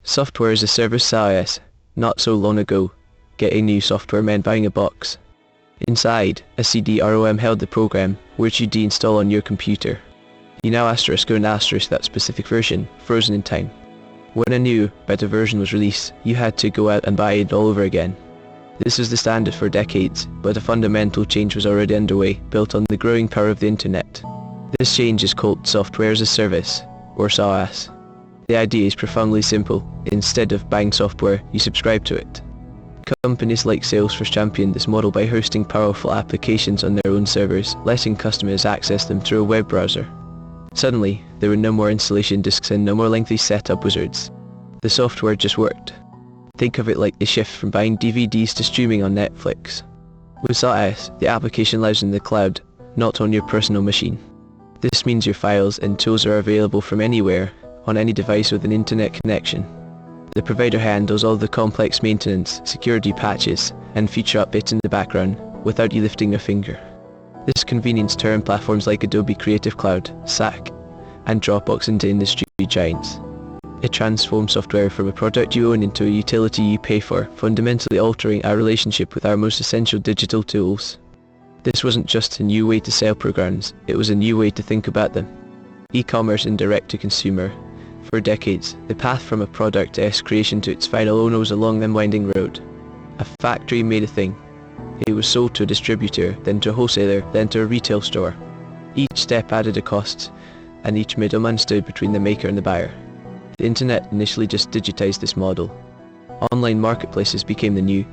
Software as a service SaaS. Not so long ago, getting new software meant buying a box. Inside, a CD-ROM held the program, which you deinstall on your computer. You now asterisk or an asterisk that specific version, frozen in time. When a new, better version was released, you had to go out and buy it all over again. This was the standard for decades, but a fundamental change was already underway, built on the growing power of the internet. This change is called software as a service, or SaaS. The idea is profoundly simple. Instead of buying software, you subscribe to it. Companies like Salesforce championed this model by hosting powerful applications on their own servers, letting customers access them through a web browser. Suddenly, there were no more installation disks and no more lengthy setup wizards. The software just worked. Think of it like the shift from buying DVDs to streaming on Netflix. With SaaS, the application lives in the cloud, not on your personal machine. This means your files and tools are available from anywhere, on any device with an internet connection. The provider handles all the complex maintenance, security patches, and feature updates in the background, without you lifting a finger. This convenience turned platforms like Adobe Creative Cloud, SAC, and Dropbox into industry giants. It transformed software from a product you own into a utility you pay for, fundamentally altering our relationship with our most essential digital tools. This wasn't just a new way to sell programs, it was a new way to think about them. E-commerce and direct-to-consumer. For decades, the path from a product creation to its final owner was a long and winding road. A factory made a thing. It was sold to a distributor, then to a wholesaler, then to a retail store. Each step added a cost, and each middleman stood between the maker and the buyer. The internet initially just digitized this model. Online marketplaces became the new,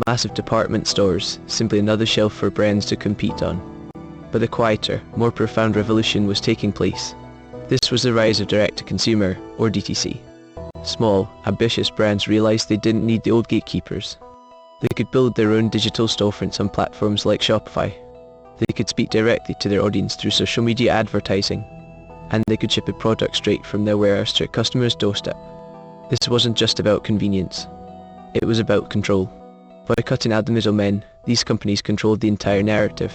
massive department stores, simply another shelf for brands to compete on. But a quieter, more profound revolution was taking place. This was the rise of direct-to-consumer, or DTC. Small, ambitious brands realized they didn't need the old gatekeepers. They could build their own digital storefronts on platforms like Shopify. They could speak directly to their audience through social media advertising. And they could ship a product straight from their warehouse to a customer's doorstep. This wasn't just about convenience. It was about control. By cutting out the middlemen, these companies controlled the entire narrative.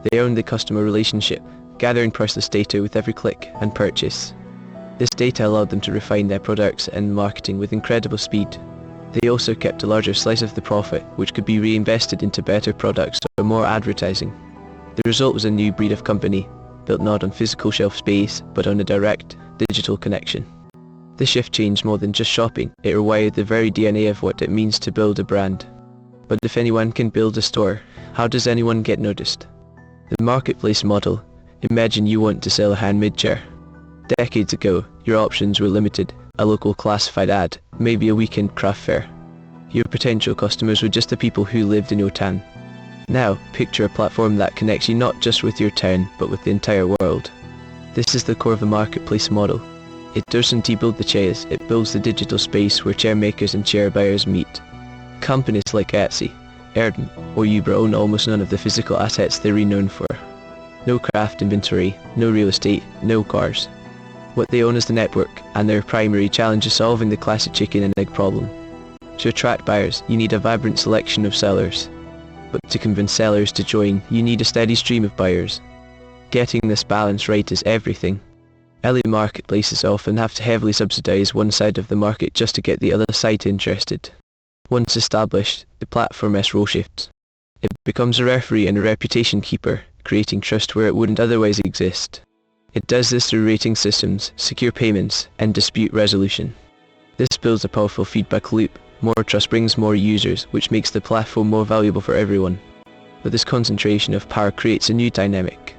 They owned the customer relationship, gathering priceless data with every click and purchase. This data allowed them to refine their products and marketing with incredible speed. They also kept a larger slice of the profit, which could be reinvested into better products or more advertising. The result was a new breed of company, built not on physical shelf space, but on a direct, digital connection. This shift changed more than just shopping, it rewired the very DNA of what it means to build a brand. But if anyone can build a store, how does anyone get noticed? The marketplace model. Imagine you want to sell a handmade chair. Decades ago, your options were limited, a local classified ad, maybe a weekend craft fair. Your potential customers were just the people who lived in your town. Now, picture a platform that connects you not just with your town, but with the entire world. This is the core of the marketplace model. It doesn't build the chairs, it builds the digital space where chair makers and chair buyers meet. Companies like Etsy, Erden, or Uber own almost none of the physical assets they're renowned for. No craft inventory, no real estate, no cars. What they own is the network, and their primary challenge is solving the classic chicken and egg problem. To attract buyers, you need a vibrant selection of sellers. But to convince sellers to join, you need a steady stream of buyers. Getting this balance right is everything. Early marketplaces often have to heavily subsidize one side of the market just to get the other side interested. Once established, the platform's role shifts. It becomes a referee and a reputation keeper, creating trust where it wouldn't otherwise exist. It does this through rating systems, secure payments, and dispute resolution. This builds a powerful feedback loop. More trust brings more users, which makes the platform more valuable for everyone. But this concentration of power creates a new dynamic.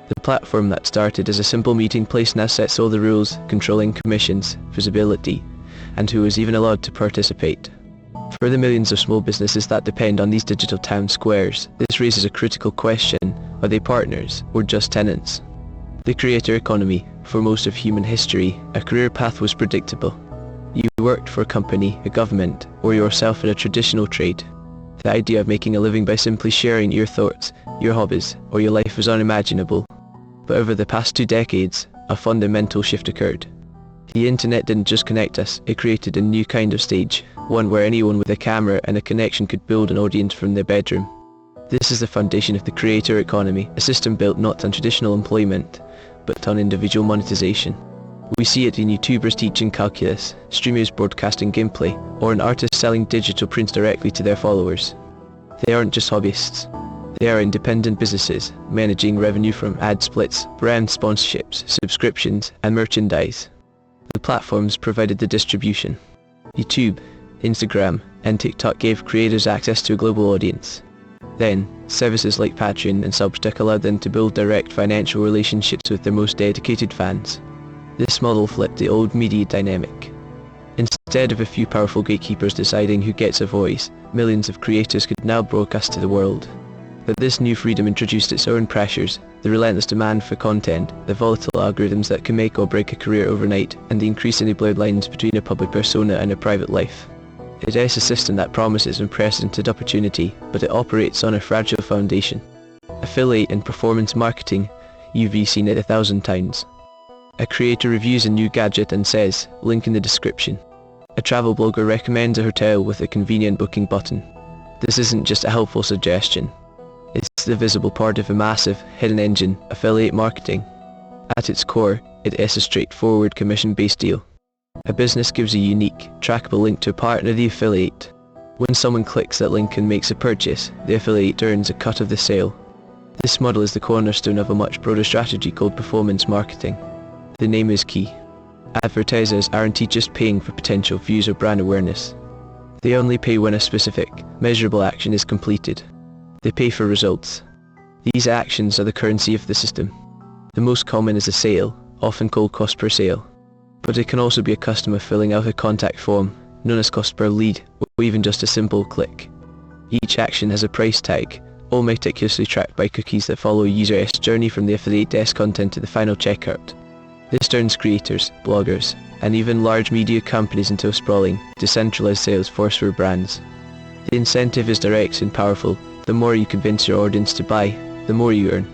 The platform that started as a simple meeting place now sets all the rules, controlling commissions, visibility, and who is even allowed to participate. For the millions of small businesses that depend on these digital town squares, this raises a critical question: are they partners, or just tenants? The creator economy. For most of human history, a career path was predictable. You worked for a company, a government, or yourself in a traditional trade. The idea of making a living by simply sharing your thoughts, your hobbies, or your life was unimaginable. But over the past 2 decades, a fundamental shift occurred. The internet didn't just connect us, it created a new kind of stage, one where anyone with a camera and a connection could build an audience from their bedroom. This is the foundation of the creator economy, a system built not on traditional employment, but on individual monetization. We see it in YouTubers teaching calculus, streamers broadcasting gameplay, or an artist selling digital prints directly to their followers. They aren't just hobbyists. They are independent businesses, managing revenue from ad splits, brand sponsorships, subscriptions, and merchandise. The platforms provided the distribution. YouTube, Instagram, and TikTok gave creators access to a global audience. Then, services like Patreon and Substack allowed them to build direct financial relationships with their most dedicated fans. This model flipped the old media dynamic. Instead of a few powerful gatekeepers deciding who gets a voice, millions of creators could now broadcast to the world. But this new freedom introduced its own pressures, the relentless demand for content, the volatile algorithms that can make or break a career overnight, and the increasingly blurred lines between a public persona and a private life. It is a system that promises unprecedented opportunity, but it operates on a fragile foundation. Affiliate and performance marketing, you've seen it 1,000 times. A creator reviews a new gadget and says, "Link in the description." A travel blogger recommends a hotel with a convenient booking button. This isn't just a helpful suggestion. It's the visible part of a massive, hidden engine, affiliate marketing. At its core, it is a straightforward commission-based deal. A business gives a unique, trackable link to a partner, the affiliate. When someone clicks that link and makes a purchase, the affiliate earns a cut of the sale. This model is the cornerstone of a much broader strategy called performance marketing. The name is key. Advertisers aren't just paying for potential views or brand awareness. They only pay when a specific, measurable action is completed. They pay for results. These actions are the currency of the system. The most common is a sale, often called cost per sale. But it can also be a customer filling out a contact form, known as cost per lead, or even just a simple click. Each action has a price tag, all meticulously tracked by cookies that follow a user's journey from the affiliate desk content to the final checkout. This turns creators, bloggers, and even large media companies into a sprawling, decentralized sales force for brands. The incentive is direct and powerful. The more you convince your audience to buy, the more you earn.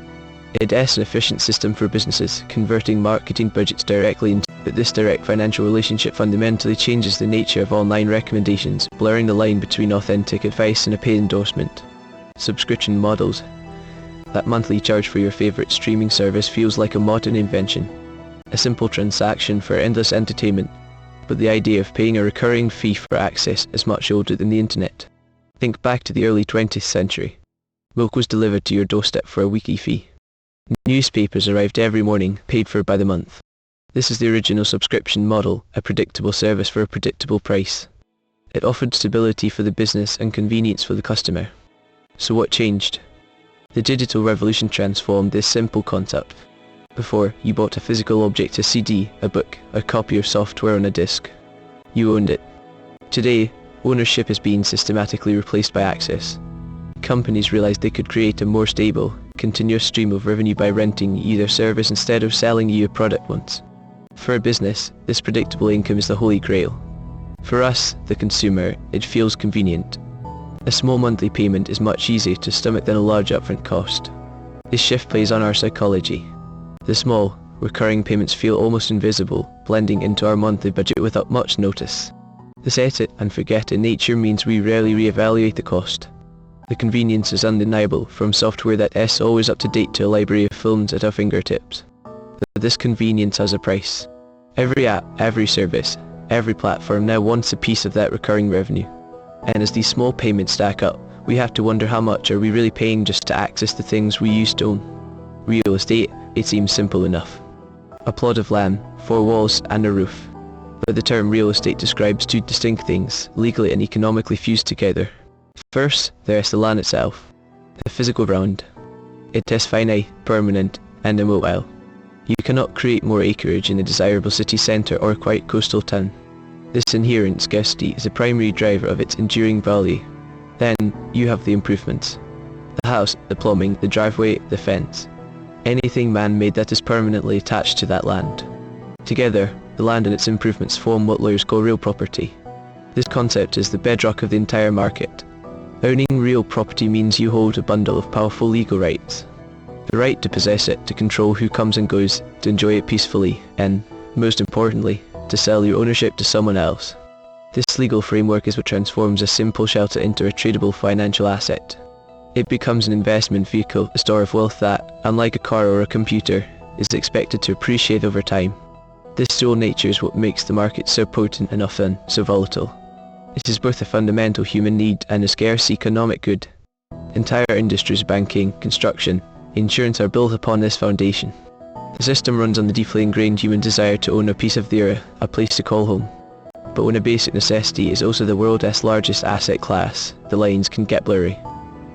It is an efficient system for businesses, converting marketing budgets directly into. But this direct financial relationship fundamentally changes the nature of online recommendations, blurring the line between authentic advice and a paid endorsement. Subscription models. That monthly charge for your favorite streaming service feels like a modern invention. A simple transaction for endless entertainment. But the idea of paying a recurring fee for access is much older than the internet. Think back to the early 20th century. Milk was delivered to your doorstep for a weekly fee. Newspapers arrived every morning, paid for by the month. This is the original subscription model, a predictable service for a predictable price. It offered stability for the business and convenience for the customer. So what changed? The digital revolution transformed this simple concept. Before, you bought a physical object, a CD, a book, a copy of software on a disk. You owned it. Today, ownership is being systematically replaced by access. Companies realized they could create a more stable, continuous stream of revenue by renting you their service instead of selling you a product once. For a business, this predictable income is the holy grail. For us, the consumer, it feels convenient. A small monthly payment is much easier to stomach than a large upfront cost. This shift plays on our psychology. The small, recurring payments feel almost invisible, blending into our monthly budget without much notice. The set it and forget it nature means we rarely reevaluate the cost. The convenience is undeniable, from software that is always up to date to a library of films at our fingertips. But this convenience has a price. Every app, every service, every platform now wants a piece of that recurring revenue. And as these small payments stack up, we have to wonder how much are we really paying just to access the things we used to own. Real estate, it seems simple enough. A plot of land, 4 walls and a roof. But the term real estate describes two distinct things, legally and economically fused together. First, there is the land itself, the physical ground. It is finite, permanent, and immobile. You cannot create more acreage in a desirable city centre or a quiet coastal town. This inherent scarcity is the primary driver of its enduring value. Then, you have the improvements. The house, the plumbing, the driveway, the fence. Anything man-made that is permanently attached to that land. Together, the land and its improvements form what lawyers call real property. This concept is the bedrock of the entire market. Owning real property means you hold a bundle of powerful legal rights. The right to possess it, to control who comes and goes, to enjoy it peacefully, and, most importantly, to sell your ownership to someone else. This legal framework is what transforms a simple shelter into a tradable financial asset. It becomes an investment vehicle, a store of wealth that, unlike a car or a computer, is expected to appreciate over time. This dual nature is what makes the market so potent and often so volatile. It is both a fundamental human need and a scarce economic good. Entire industries, banking, construction, insurance are built upon this foundation. The system runs on the deeply ingrained human desire to own a piece of the earth, a place to call home. But when a basic necessity is also the world's largest asset class, the lines can get blurry.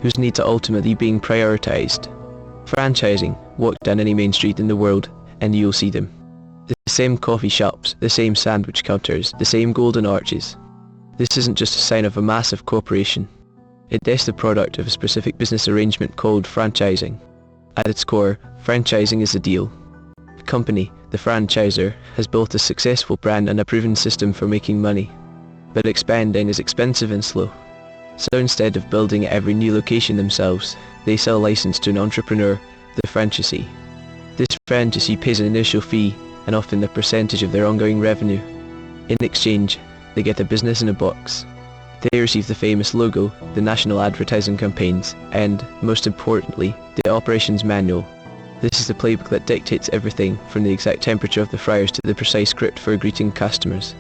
Whose needs are ultimately being prioritized? Franchising. Walk down any main street in the world, and you'll see them. The same coffee shops, the same sandwich counters, the same golden arches. This isn't just a sign of a massive corporation. It is the product of a specific business arrangement called franchising. At its core, franchising is a deal. The company, the franchisor, has built a successful brand and a proven system for making money. But expanding is expensive and slow. So instead of building every new location themselves, they sell a license to an entrepreneur, the franchisee. This franchisee pays an initial fee, and often a percentage of their ongoing revenue. In exchange, they get a business in a box. They receive the famous logo, the national advertising campaigns, and, most importantly, the operations manual. This is the playbook that dictates everything from the exact temperature of the fryers to the precise script for greeting customers.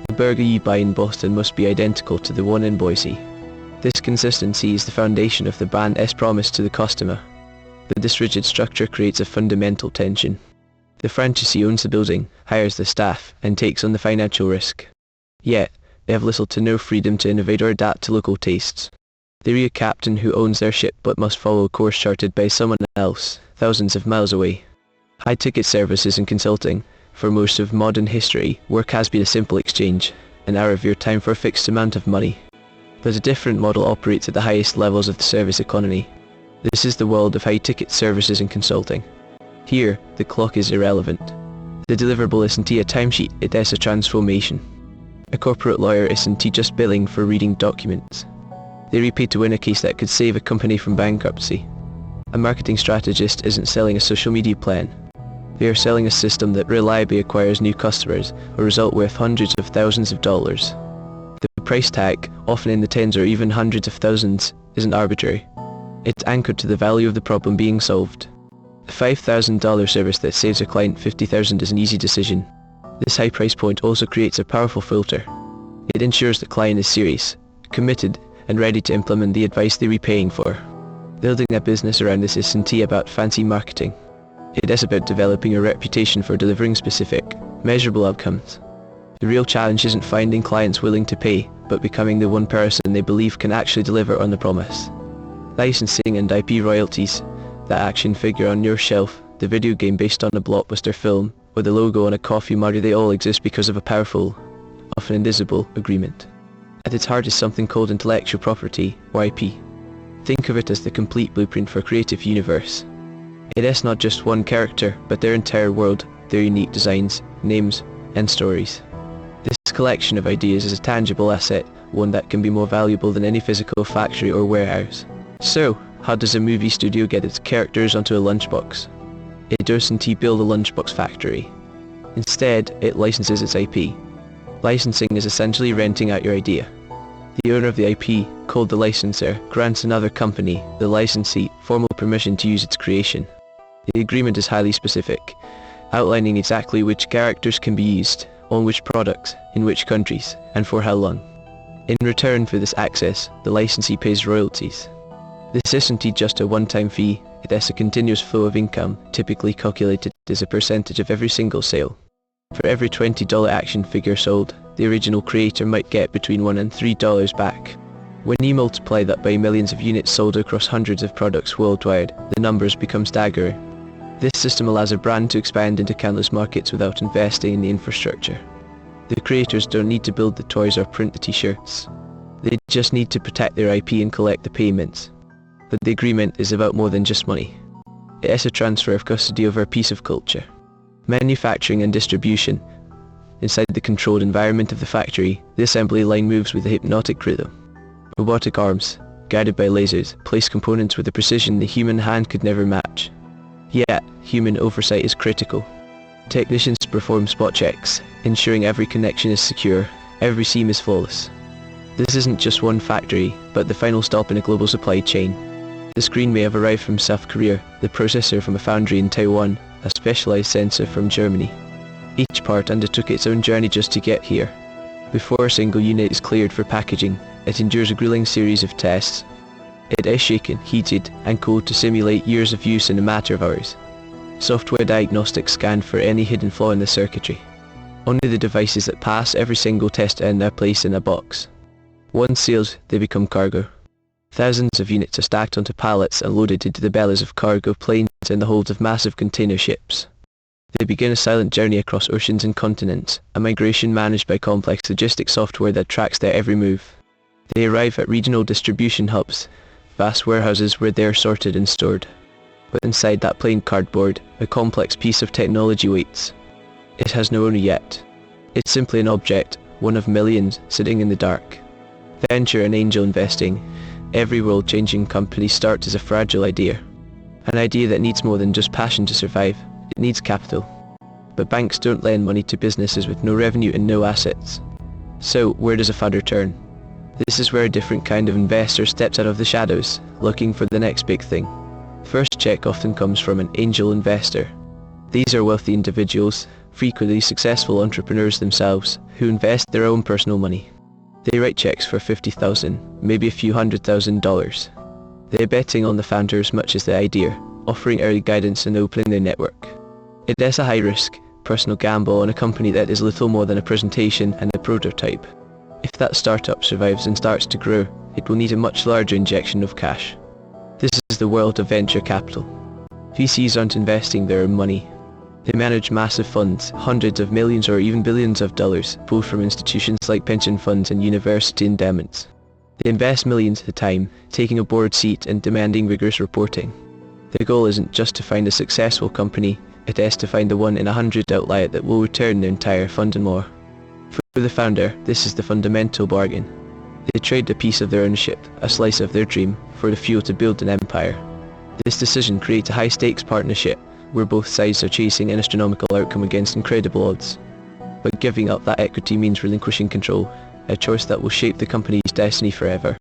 The burger you buy in Boston must be identical to the one in Boise. This consistency is the foundation of the brand's promise to the customer. But this rigid structure creates a fundamental tension. The franchisee owns the building, hires the staff, and takes on the financial risk. Yet, they have little to no freedom to innovate or adapt to local tastes. They are a captain who owns their ship but must follow a course charted by someone else, thousands of miles away. High-ticket services and consulting. For most of modern history, work has been a simple exchange, an hour of your time for a fixed amount of money. But a different model operates at the highest levels of the service economy. This is the world of high-ticket services and consulting. Here, the clock is irrelevant. The deliverable isn't a timesheet, it is a transformation. A corporate lawyer isn't just billing for reading documents. They are paid to win a case that could save a company from bankruptcy. A marketing strategist isn't selling a social media plan. They are selling a system that reliably acquires new customers, a result worth hundreds of thousands of dollars. The price tag, often in the tens or even hundreds of thousands, isn't arbitrary. It's anchored to the value of the problem being solved. A $5,000 service that saves a client $50,000 is an easy decision. This high price point also creates a powerful filter. It ensures the client is serious, committed, and ready to implement the advice they are paying for. Building a business around this isn't about fancy marketing. It is about developing a reputation for delivering specific, measurable outcomes. The real challenge isn't finding clients willing to pay, but becoming the one person they believe can actually deliver on the promise. Licensing and IP royalties, that action figure on your shelf, the video game based on a blockbuster film, or the logo on a coffee mug, they all exist because of a powerful, often invisible, agreement. At its heart is something called intellectual property, or IP. Think of it as the complete blueprint for a creative universe. It is not just one character, but their entire world, their unique designs, names, and stories. This collection of ideas is a tangible asset, one that can be more valuable than any physical factory or warehouse. So, how does a movie studio get its characters onto a lunchbox? It doesn't build a lunchbox factory. Instead, it licenses its IP. Licensing is essentially renting out your idea. The owner of the IP, called the licensor, grants another company, the licensee, formal permission to use its creation. The agreement is highly specific, outlining exactly which characters can be used, on which products, in which countries, and for how long. In return for this access, the licensee pays royalties. This isn't just a one-time fee, it is a continuous flow of income, typically calculated as a percentage of every single sale. For every $20 action figure sold, the original creator might get between $1 and $3 back. When you multiply that by millions of units sold across hundreds of products worldwide, the numbers become staggering. This system allows a brand to expand into countless markets without investing in the infrastructure. The creators don't need to build the toys or print the t-shirts. They just need to protect their IP and collect the payments. But the agreement is about more than just money. It is a transfer of custody over a piece of culture. Manufacturing and distribution. Inside the controlled environment of the factory, the assembly line moves with a hypnotic rhythm. Robotic arms, guided by lasers, place components with a precision the human hand could never match. Yet, human oversight is critical. Technicians perform spot checks, ensuring every connection is secure, every seam is flawless. This isn't just one factory, but the final stop in a global supply chain. The screen may have arrived from South Korea, the processor from a foundry in Taiwan, a specialized sensor from Germany. Each part undertook its own journey just to get here. Before a single unit is cleared for packaging, it endures a grueling series of tests. It is shaken, heated, and cooled to simulate years of use in a matter of hours. Software diagnostics scan for any hidden flaw in the circuitry. Only the devices that pass every single test earn their place in a box. Once sealed, they become cargo. Thousands of units are stacked onto pallets and loaded into the bellies of cargo planes and the holds of massive container ships. They begin a silent journey across oceans and continents, a migration managed by complex logistics software that tracks their every move. They arrive at regional distribution hubs, vast warehouses where they are sorted and stored. But inside that plain cardboard, a complex piece of technology waits. It has no owner yet. It's simply an object, one of millions, sitting in the dark. Venture and angel investing. Every world-changing company starts as a fragile idea. An idea that needs more than just passion to survive. It needs capital. But banks don't lend money to businesses with no revenue and no assets. So, where does a funder turn? This is where a different kind of investor steps out of the shadows, looking for the next big thing. First check often comes from an angel investor. These are wealthy individuals, frequently successful entrepreneurs themselves, who invest their own personal money. They write checks for $50,000, maybe a few $100,000. They're betting on the founder as much as the idea, offering early guidance and opening their network. It is a high-risk, personal gamble on a company that is little more than a presentation and a prototype. If that startup survives and starts to grow, it will need a much larger injection of cash. This is the world of venture capital. VCs aren't investing their own money. They manage massive funds, hundreds of millions or even billions of dollars, pulled from institutions like pension funds and university endowments. They invest millions at a time, taking a board seat and demanding rigorous reporting. Their goal isn't just to find a successful company, it is to find the one in 100 outlier that will return their entire fund and more. For the founder, this is the fundamental bargain. They trade a piece of their ownership, a slice of their dream, for the fuel to build an empire. This decision creates a high-stakes partnership, where both sides are chasing an astronomical outcome against incredible odds. But giving up that equity means relinquishing control, a choice that will shape the company's destiny forever.